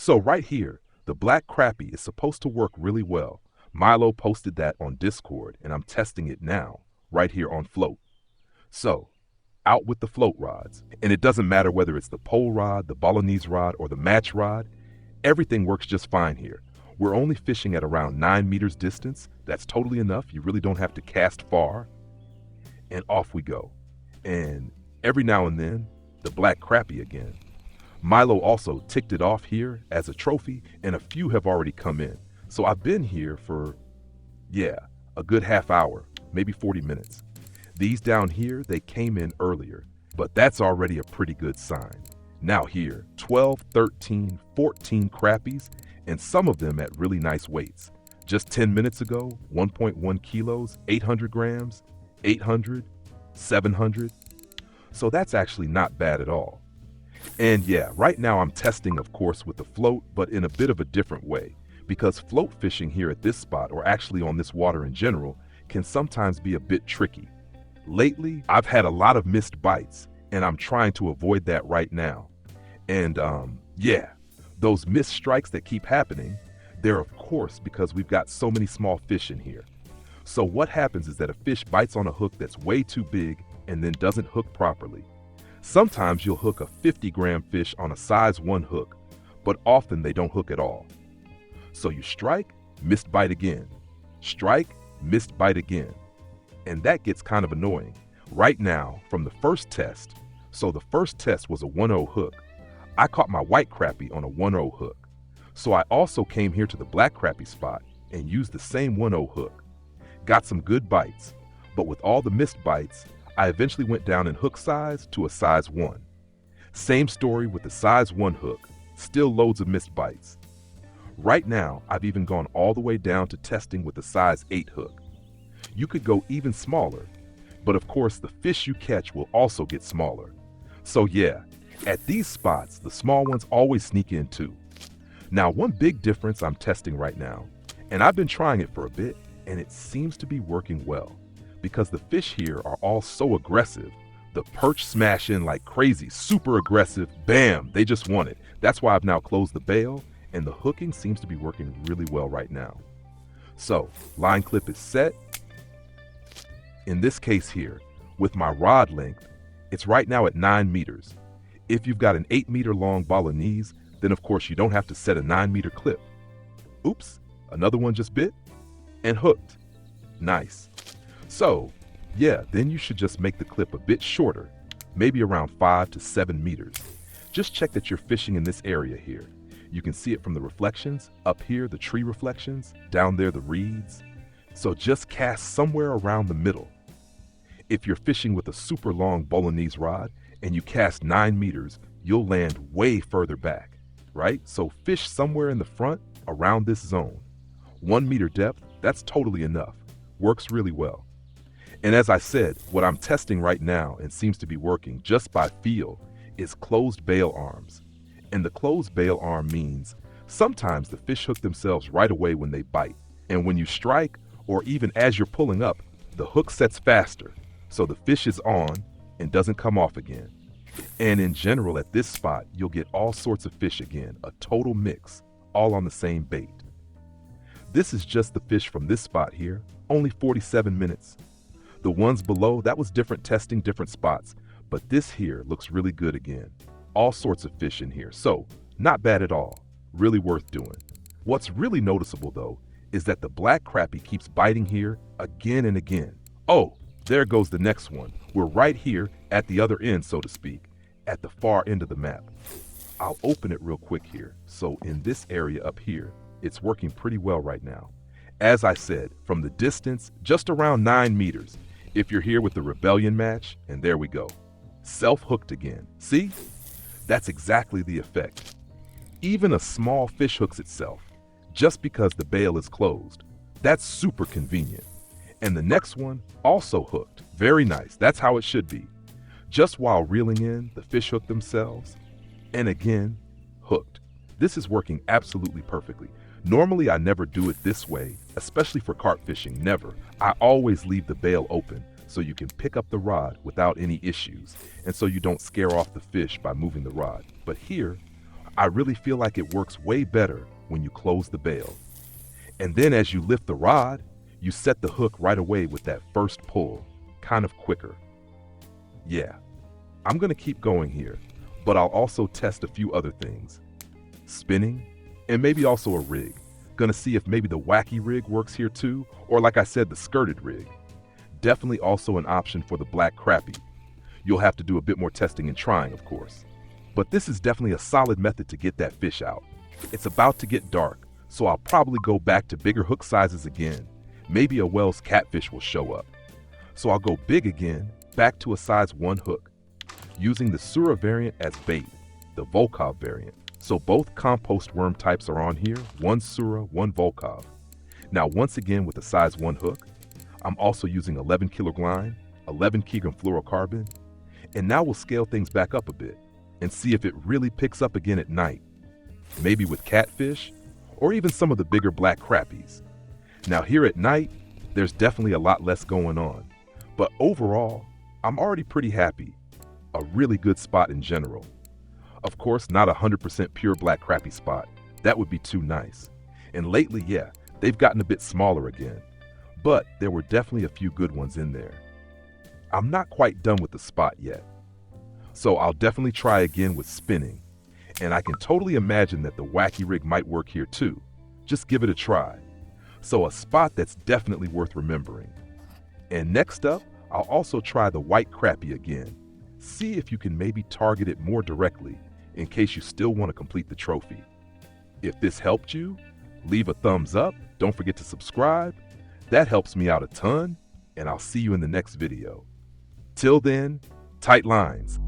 So right here, the black crappie is supposed to work really well. Milo posted that on Discord, and I'm testing it now, right here on Float. So, out with the float rods. And it doesn't matter whether it's the pole rod, the Bolognese rod, or the match rod, everything works just fine here. We're only fishing at around 9 meters distance. That's totally enough. You really don't have to cast far. And off we go. And every now and then, the black crappie again. Milo also ticked it off here as a trophy, and a few have already come in. So I've been here for, a good half hour, maybe 40 minutes. These down here, they came in earlier, but that's already a pretty good sign. Now here, 12, 13, 14 crappies, and some of them at really nice weights. Just 10 minutes ago, 1.1 kilos, 800 grams, 800, 700. So that's actually not bad at all. And right now I'm testing, of course, with the float, but in a bit of a different way, because float fishing here at this spot, or actually on this water in general, can sometimes be a bit tricky. Lately, I've had a lot of missed bites, and I'm trying to avoid that right now. And those missed strikes that keep happening, they're of course because we've got so many small fish in here. So what happens is that a fish bites on a hook that's way too big and then doesn't hook properly. Sometimes you'll hook a 50-gram fish on a size 1 hook, but often they don't hook at all. So you strike, missed bite again. Strike, missed bite again. And that gets kind of annoying. Right now, from the first test, so the first test was a 1-0 hook. I caught my white crappie on a 1-0 hook. So I also came here to the black crappie spot and used the same 1-0 hook. Got some good bites, but with all the missed bites, I eventually went down in hook size to a size 1. Same story with the size 1 hook, still loads of missed bites. Right now, I've even gone all the way down to testing with a size 8 hook. You could go even smaller, but of course the fish you catch will also get smaller. So at these spots, the small ones always sneak in too. Now, one big difference I'm testing right now, and I've been trying it for a bit, and it seems to be working well, because the fish here are all so aggressive. The perch smash in like crazy, super aggressive, bam, they just want it. That's why I've now closed the bail, and the hooking seems to be working really well right now. So, line clip is set. In this case here, with my rod length, it's right now at 9 meters. If you've got an 8-meter long Bolognese, then of course you don't have to set a 9-meter clip. Oops, another one just bit and hooked. Nice. So, then you should just make the clip a bit shorter, maybe around 5 to 7 meters. Just check that you're fishing in this area here. You can see it from the reflections, up here the tree reflections, down there the reeds. So just cast somewhere around the middle. If you're fishing with a super long Bolognese rod and you cast 9 meters, you'll land way further back, right? So fish somewhere in the front around this zone. 1 meter depth, that's totally enough. Works really well. And as I said, what I'm testing right now and seems to be working just by feel is closed bail arms. And the closed bail arm means sometimes the fish hook themselves right away when they bite. And when you strike, or even as you're pulling up, the hook sets faster, so the fish is on and doesn't come off again. And in general, at this spot, you'll get all sorts of fish again, a total mix, all on the same bait. This is just the fish from this spot here, only 47 minutes. The ones below, that was different testing, different spots, but this here looks really good again. All sorts of fish in here, so not bad at all, really worth doing. What's really noticeable though, is that the black crappie keeps biting here again and again. Oh, there goes the next one. We're right here at the other end, so to speak, at the far end of the map. I'll open it real quick here. So in this area up here, it's working pretty well right now. As I said, from the distance, just around 9 meters. If you're here with the rebellion match, and there we go. Self-hooked again. See? That's exactly the effect. Even a small fish hooks itself, just because the bail is closed. That's super convenient. And the next one also hooked. Very nice. That's how it should be. Just while reeling in, the fish hook themselves. And again, hooked. This is working absolutely perfectly. Normally, I never do it this way, especially for carp fishing, never. I always leave the bail open so you can pick up the rod without any issues, and so you don't scare off the fish by moving the rod. But here, I really feel like it works way better when you close the bail. And then as you lift the rod, you set the hook right away with that first pull, kind of quicker. Yeah, I'm gonna keep going here, but I'll also test a few other things. Spinning, and maybe also a rig. Gonna see if maybe the wacky rig works here too, or like I said, the skirted rig. Definitely also an option for the black crappie. You'll have to do a bit more testing and trying, of course. But this is definitely a solid method to get that fish out. It's about to get dark, so I'll probably go back to bigger hook sizes again. Maybe a Wells catfish will show up. So I'll go big again, back to a size 1 hook, using the Sura variant as bait, the Volkov variant. So both compost worm types are on here, 1 Sura, 1 Volkov. Now once again with a size 1 hook, I'm also using 11 kilo line, 11 kg fluorocarbon, and now we'll scale things back up a bit and see if it really picks up again at night. Maybe with catfish, or even some of the bigger black crappies. Now here at night, there's definitely a lot less going on, but overall, I'm already pretty happy. A really good spot in general. Of course, not a 100% pure black crappie spot. That would be too nice. And lately, yeah, they've gotten a bit smaller again, but there were definitely a few good ones in there. I'm not quite done with the spot yet, so I'll definitely try again with spinning, and I can totally imagine that the wacky rig might work here too. Just give it a try. So a spot that's definitely worth remembering. And next up, I'll also try the white crappie again. See if you can maybe target it more directly in case you still want to complete the trophy. If this helped you, leave a thumbs up, don't forget to subscribe. That helps me out a ton, and I'll see you in the next video. Till then, tight lines.